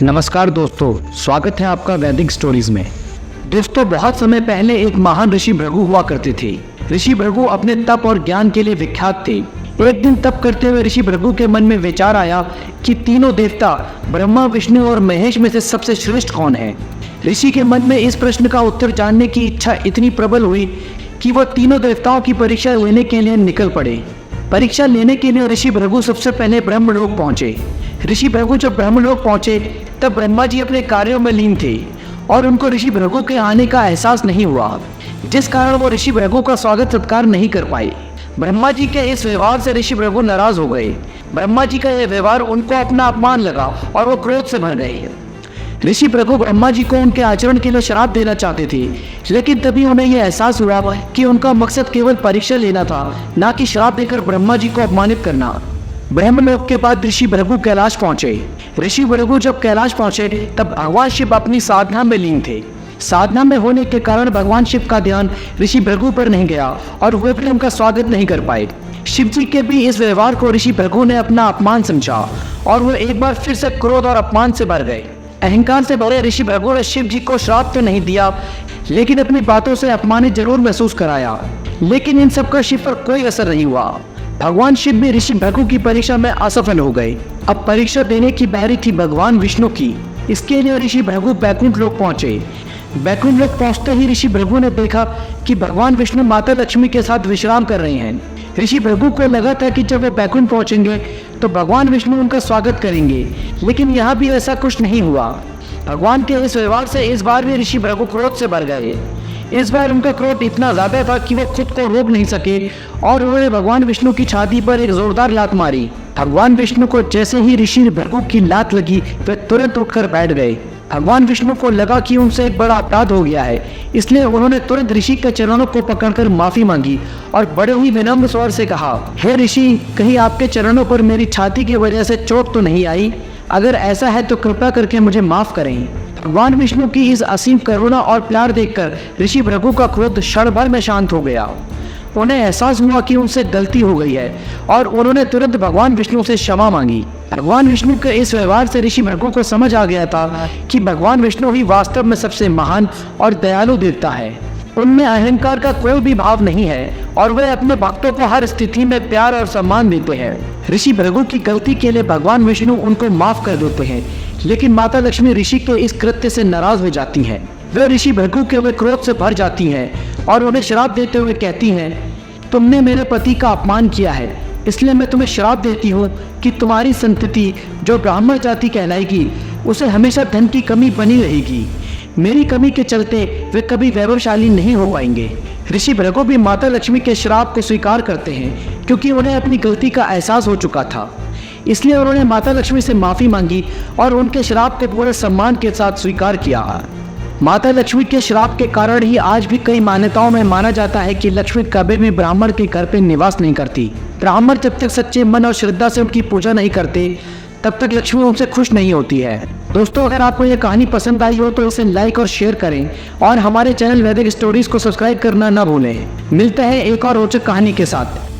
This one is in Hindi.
नमस्कार दोस्तों, स्वागत है आपका वैदिक स्टोरीज में। दोस्तों, बहुत समय पहले एक महान ऋषि भृगु हुआ करते थे। ऋषि भृगु अपने तप और ज्ञान के लिए विख्यात थे। एक दिन तप करते हुए ऋषि भृगु के मन में विचार आया कि तीनों देवता ब्रह्मा, विष्णु और महेश में से सबसे श्रेष्ठ कौन है। ऋषि के मन में इस प्रश्न का उत्तर जानने की इच्छा इतनी प्रबल हुई कि वह तीनों देवताओं की परीक्षा लेने के लिए निकल पड़े। परीक्षा लेने के लिए ऋषि भृगु सबसे पहले ब्रह्मलोक पहुंचे। ऋषि भृगु जब ब्रह्मलोक पहुंचे तब ब्रह्मा जी अपने कार्यों में लीन थे और उनको ऋषि भृगु के आने का एहसास नहीं हुआ, जिस कारण वो ऋषि भृगु का स्वागत सत्कार नहीं कर पाए। ब्रह्मा जी के इस व्यवहार से ऋषि भृगु नाराज हो गए। ब्रह्मा जी का यह व्यवहार उनको अपना अपमान लगा और वो क्रोध से भर गए। ऋषि भृगु ब्रह्मा जी को उनके आचरण के लिए श्राप देना चाहते थे, लेकिन तभी उन्हें यह एहसास हुआ कि उनका मकसद केवल परीक्षा लेना था, ना कि श्राप देकर ब्रह्मा जी को अपमानित करना। ब्रह्मलोक के बाद ऋषि भृगु कैलाश पहुंचे। ऋषि भृगु जब कैलाश पहुंचे तब भगवान शिव अपनी साधना में लीन थे। साधना में होने के कारण भगवान शिव का ध्यान ऋषि भृगु पर नहीं गया और वे भी उनका स्वागत नहीं कर पाए। शिव जी के भी इस व्यवहार को ऋषि भृगु ने अपना अपमान समझा और वो एक बार फिर से क्रोध और अपमान से भर गए। अहंकार से भरे ऋषि भृगु ने शिव जी को श्राप तो नहीं दिया, लेकिन अपनी बातों से अपमानित जरूर महसूस कराया। लेकिन इन सब का शिव पर कोई असर नहीं हुआ। भगवान शिव भी ऋषि भृगु की परीक्षा में असफल हो गए। अब परीक्षा देने की बारी थी भगवान विष्णु की। इसके लिए ऋषि भृगु बैकुंठ लोक पहुंचे। बैकुंठ लोक पहुंचते ही ऋषि भृगु ने देखा कि भगवान विष्णु माता लक्ष्मी के साथ विश्राम कर रहे हैं। ऋषि भृगु को लगा था कि जब वे बैकुंठ पहुंचेंगे तो भगवान विष्णु उनका स्वागत करेंगे, लेकिन यहाँ भी ऐसा कुछ नहीं हुआ। भगवान के इस व्यवहार से इस बार भी ऋषि भृगु क्रोध से भर गए। इस बार उनका क्रोध इतना ज्यादा था कि वे खुद को रोक नहीं सके और उन्होंने भगवान विष्णु की छाती पर एक जोरदार लात मारी। भगवान विष्णु को जैसे ही ऋषि भृगु की लात लगी, वे तुरंत उठकर बैठ गए। भगवान विष्णु को लगा कि उनसे एक बड़ा अपराध हो गया है, इसलिए उन्होंने तुरंत ऋषि के चरणों को पकड़कर माफी मांगी और बड़े ही विनम्र स्वर से कहा, हे ऋषि, कहीं आपके चरणों पर मेरी छाती की वजह से चोट तो नहीं आई? अगर ऐसा है तो कृपया करके मुझे माफ करें। भगवान विष्णु की इस असीम करुणा और प्यार देखकर ऋषि भृगु का क्रोध क्षण भर में शांत हो गया। उन्हें एहसास हुआ कि उनसे गलती हो गई है और उन्होंने तुरंत भगवान विष्णु से क्षमा मांगी। भगवान विष्णु के इस व्यवहार से ऋषि भृगु को समझ आ गया था कि भगवान विष्णु ही वास्तव में सबसे महान और दयालु देवता है। उनमें अहंकार का कोई भी भाव नहीं है और वे अपने भक्तों को हर स्थिति में प्यार और सम्मान देते हैं। ऋषि भृगु की गलती के लिए भगवान विष्णु उनको माफ कर देते हैं, लेकिन माता लक्ष्मी ऋषि के इस कृत्य से नाराज हो जाती हैं। वे ऋषि भृगु के वे क्रोध से भर जाती हैं और उन्हें श्राप देते हुए कहती हैं, तुमने मेरे पति का अपमान किया है, इसलिए मैं तुम्हें श्राप देती हूँ कि तुम्हारी संतति जो ब्राह्मण जाति कहलाएगी उसे हमेशा धन की कमी बनी रहेगी। मेरी कमी के चलते वे कभी वैभवशाली नहीं हो पाएंगे। ऋषि भृगु भी माता लक्ष्मी के श्राप को स्वीकार करते हैं, क्योंकि उन्हें अपनी गलती का एहसास हो चुका था। इसलिए उन्होंने माता लक्ष्मी से माफ़ी मांगी और उनके श्राप को पूरे सम्मान के साथ स्वीकार किया। माता लक्ष्मी के श्राप के कारण ही आज भी कई मान्यताओं में माना जाता है कि लक्ष्मी कभी भी ब्राह्मण के घर पर निवास नहीं करती। ब्राह्मण जब तक सच्चे मन और श्रद्धा से उनकी पूजा नहीं करते, तब तक लक्ष्मी उनसे खुश नहीं होती है। दोस्तों, अगर आपको यह कहानी पसंद आई हो तो इसे लाइक और शेयर करें और हमारे चैनल वैदिक स्टोरीज को सब्सक्राइब करना ना भूलें। मिलते हैं एक और रोचक कहानी के साथ।